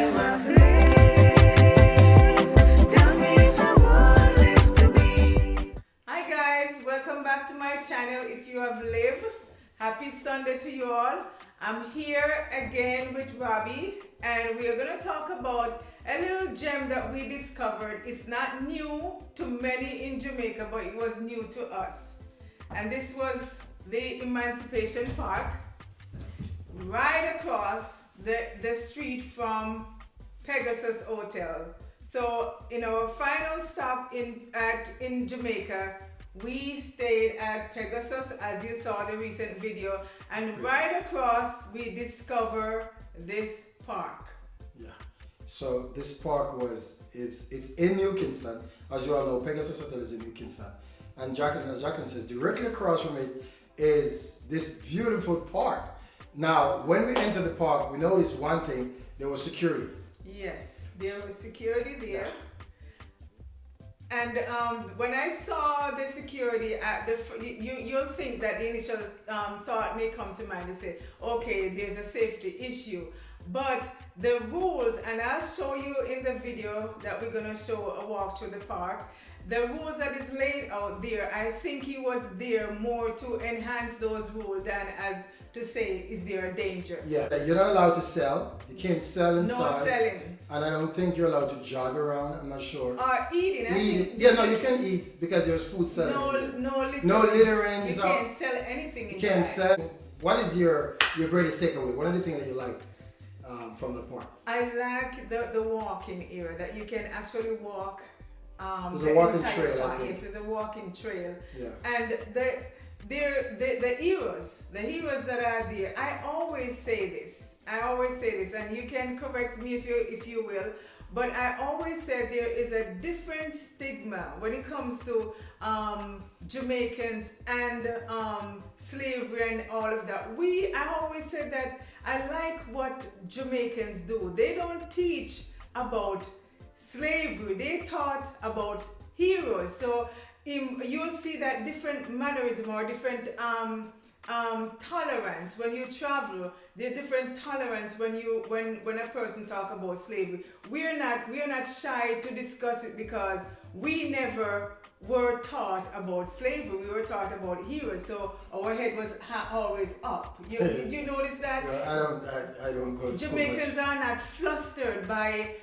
you have lived, tell me if I would live to be. Hi guys, welcome back to my channel. If you have lived, happy Sunday to you all. I'm here again with Robbie and we are going to talk about a little gem that we discovered. It's not new to many in Jamaica, but it was new to us. And this was the Emancipation Park, right across the street from Pegasus Hotel. So in our final stop in Jamaica, we stayed at Pegasus, as you saw the recent video, and right across we discover this park. Yeah. So this park it's in New Kingston. As you all know, Pegasus Hotel is in New Kingston. And Jacqueline says directly across from it is this beautiful park. Now, when we enter the park, we noticed one thing: there was security. Yes, there was security there. Yeah. And when I saw the security at you'll think that the initial thought may come to mind to say, okay, there's a safety issue. But the rules, and I'll show you in the video that we're going to show a walk through the park, the rules that is laid out there, I think he was there more to enhance those rules than as to say, is there a danger? Yeah, you're not allowed to sell. You can't sell inside. No selling. And I don't think you're allowed to jog around. I'm not sure. Or eating. Yeah, no, you can eat because there's food selling. No littering. No littering. You can't sell anything inside. You can't sell. What is your greatest takeaway? What are the things that you like from the park? I like the walking area, that you can actually walk. There's a walking trail, I think. Yes, there's a walking trail. Yeah. And the heroes that are there, I always say this, and you can correct me if you will, but I always say there is a different stigma when it comes to Jamaicans and slavery and all of that. I always say that I like what Jamaicans do. They don't teach about slavery, they taught about heroes. So you'll see that different mannerism or different tolerance when you travel. There's different tolerance when a person talk about slavery. We're not shy to discuss it because we never were taught about slavery. We were taught about heroes, so our head was always up. Did you notice that? Yeah, I don't go. Jamaicans are not flustered by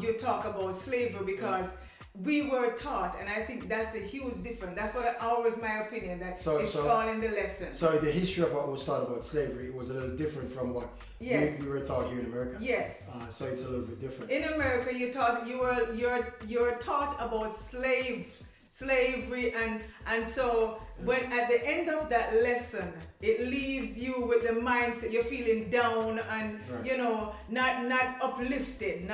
you talk about slavery because we were taught, and I think that's the huge difference. That's what always my opinion, that it's all in the lesson. So the history of what was taught about slavery, it was a little different from what we were taught here in America. Yes. So it's a little bit different. In America, you're taught about slavery, and so when at the end of that lesson, it leaves you with the mindset you're feeling down and not uplifted,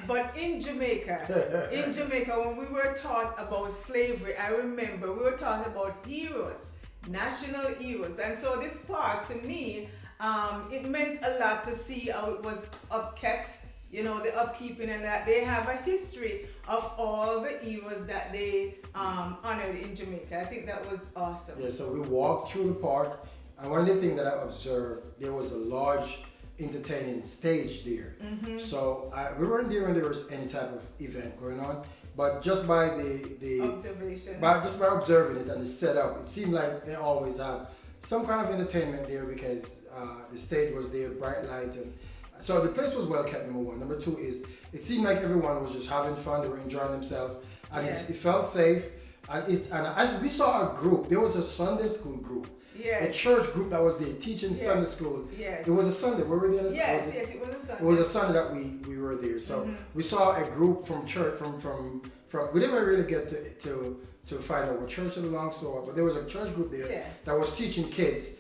but in Jamaica when we were taught about slavery, I remember we were taught about heroes, national heroes. And so this park, to me, it meant a lot to see how it was upkept, the upkeeping, and that they have a history of all the heroes that they honored in Jamaica. I think that was awesome. Yeah, so we walked through the park, and one of the things that I observed, there was a large entertaining stage there. Mm-hmm. So we weren't there when there was any type of event going on, but just by the observation, just by observing it and the setup, it seemed like they always have some kind of entertainment there because the stage was there, bright light, and so the place was well kept, number one. Number two is, it seemed like everyone was just having fun, they were enjoying themselves, and it felt safe. And as we saw a group, there was a Sunday school group, a church group that was there teaching Sunday school. Yes. It was a Sunday, were we there? Yes, it was a Sunday. It was a Sunday that we were there. So we saw a group from church, from we didn't really get to find out what church it belongs to, but there was a church group there that was teaching kids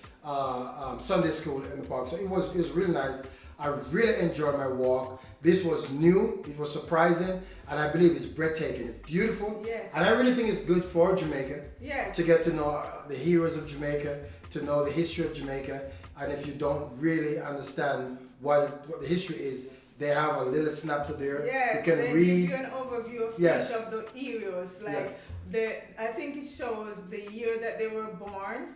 Sunday school in the park. So it was really nice. I really enjoyed my walk. This was new, it was surprising, and I believe it's breathtaking. It's beautiful. Yes. And I really think it's good for Jamaica. Yes. To get to know the heroes of Jamaica, to know the history of Jamaica. And if you don't really understand what the history is, they have a little snapshot there. Yes, you can they read. give you an overview of each of the heroes. Like I think it shows the year that they were born.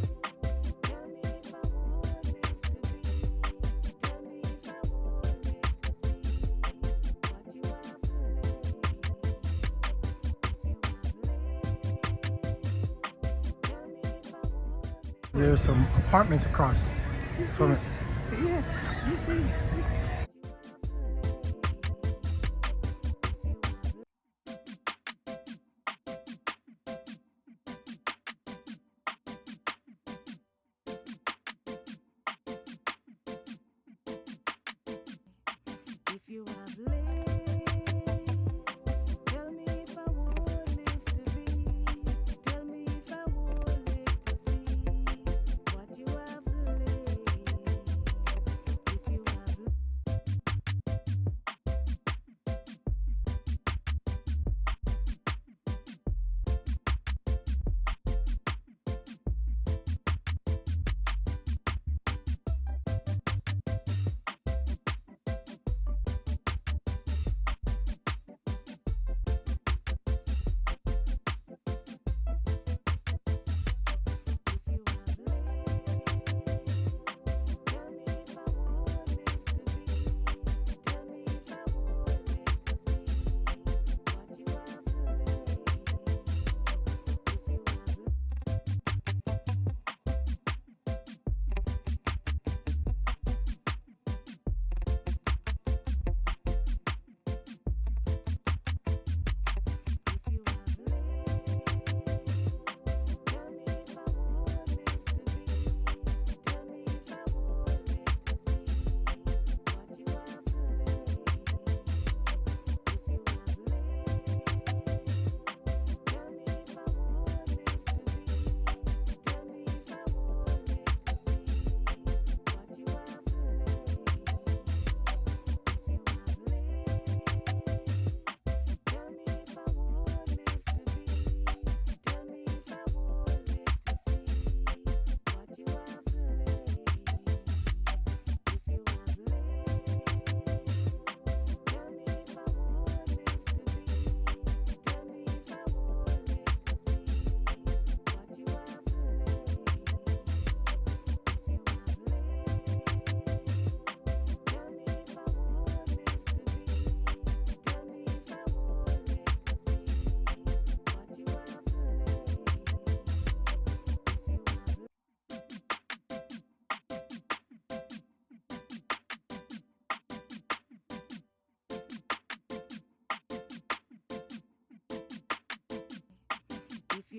Tell me if I would live to be. Tell me if I would live to see what you have laid. If you have laid, tell me if I would live. There are some apartments across from it. Yeah, you see. If you have laid, tell me if I would live to be. Tell me if I would live to see what you have laid. If you have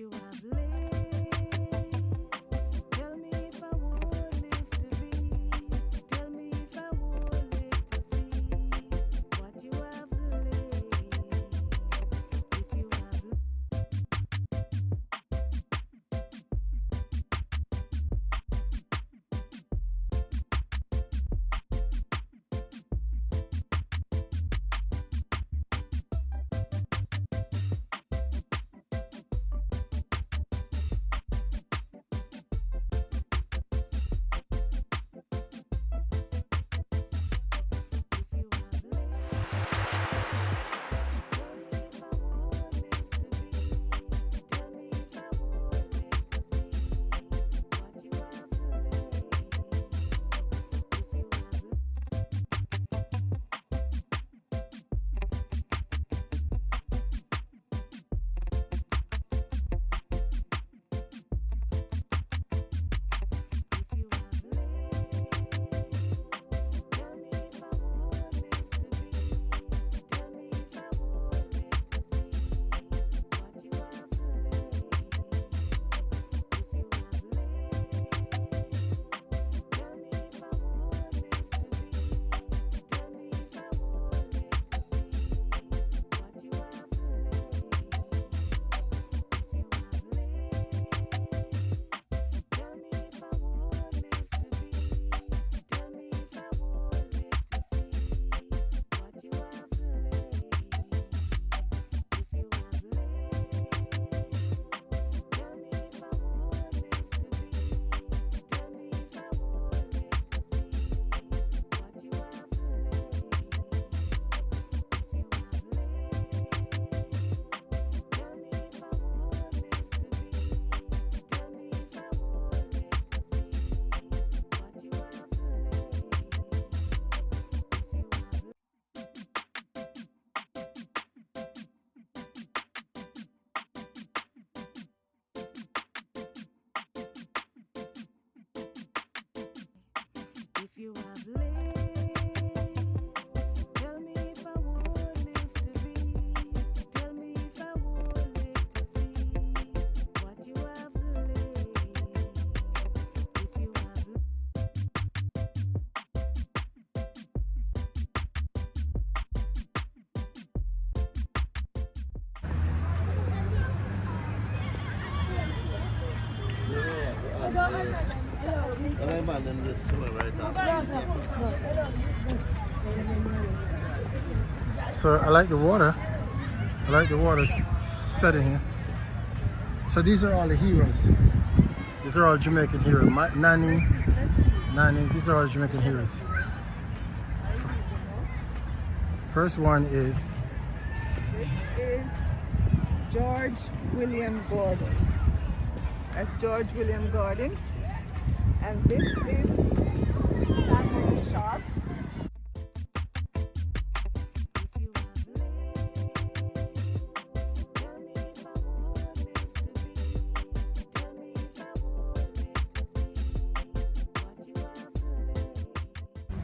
you have lived, tell me if I would live to be. Tell me if I would live to see what you have lived. If you have lived. If you have lived, tell me if I would live to be. Tell me if I would live to see what you have lived. If you have So I like the water. I like the water setting here. So these are all the heroes. These are all Jamaican heroes. Nani, these are all Jamaican heroes. First one is This is George William Gordon. That's George William Gordon. And this is Samuel Sharp.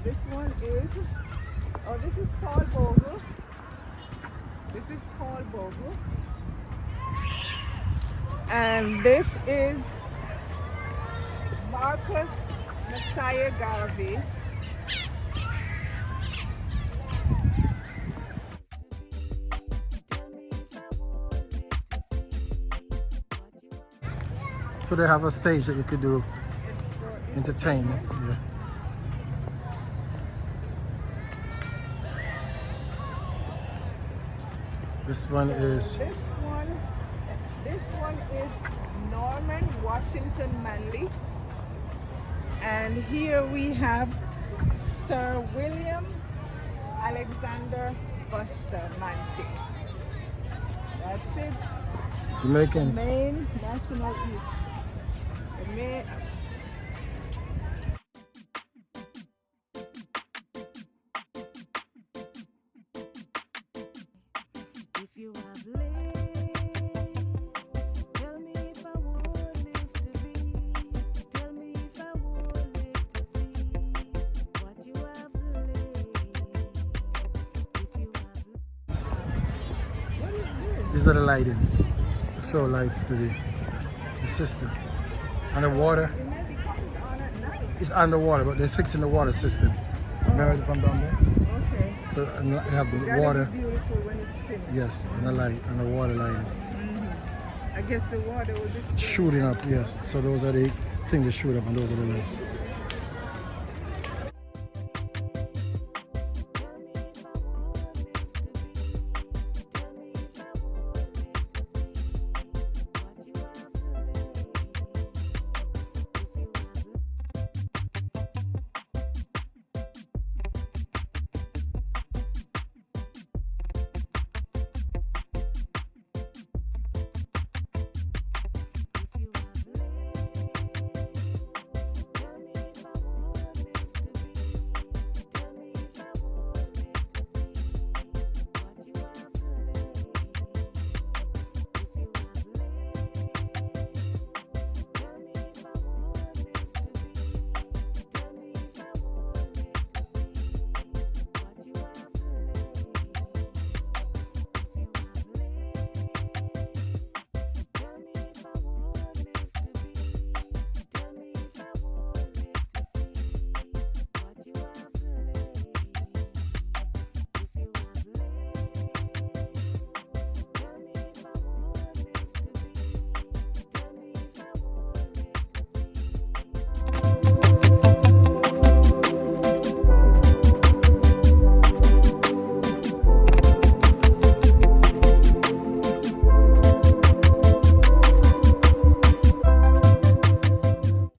This one is, this is Paul Bogle. This is Paul Bogle. And this is Marcus Messiah Garvey. So they have a stage that you could do entertainment. Yeah. This one is This one is Norman Washington Manley. And here we have Sir William Alexander Bustamante. That's it. Jamaican. Main national youth. The main. If you have lived, tell me if I would live to be. Tell me if I would live to see what you have lived. If you have These are the lightings. show lights to the system. And the water It may be comes on at night. is underwater, but they're fixing the water system. Remember from down there? Okay. So and they have the That'll water, be beautiful when it's finished. yes, and the light, and the water lighting. I guess the water will be spraying. Shooting up, yes. So those are the things that shoot up, and those are the lights.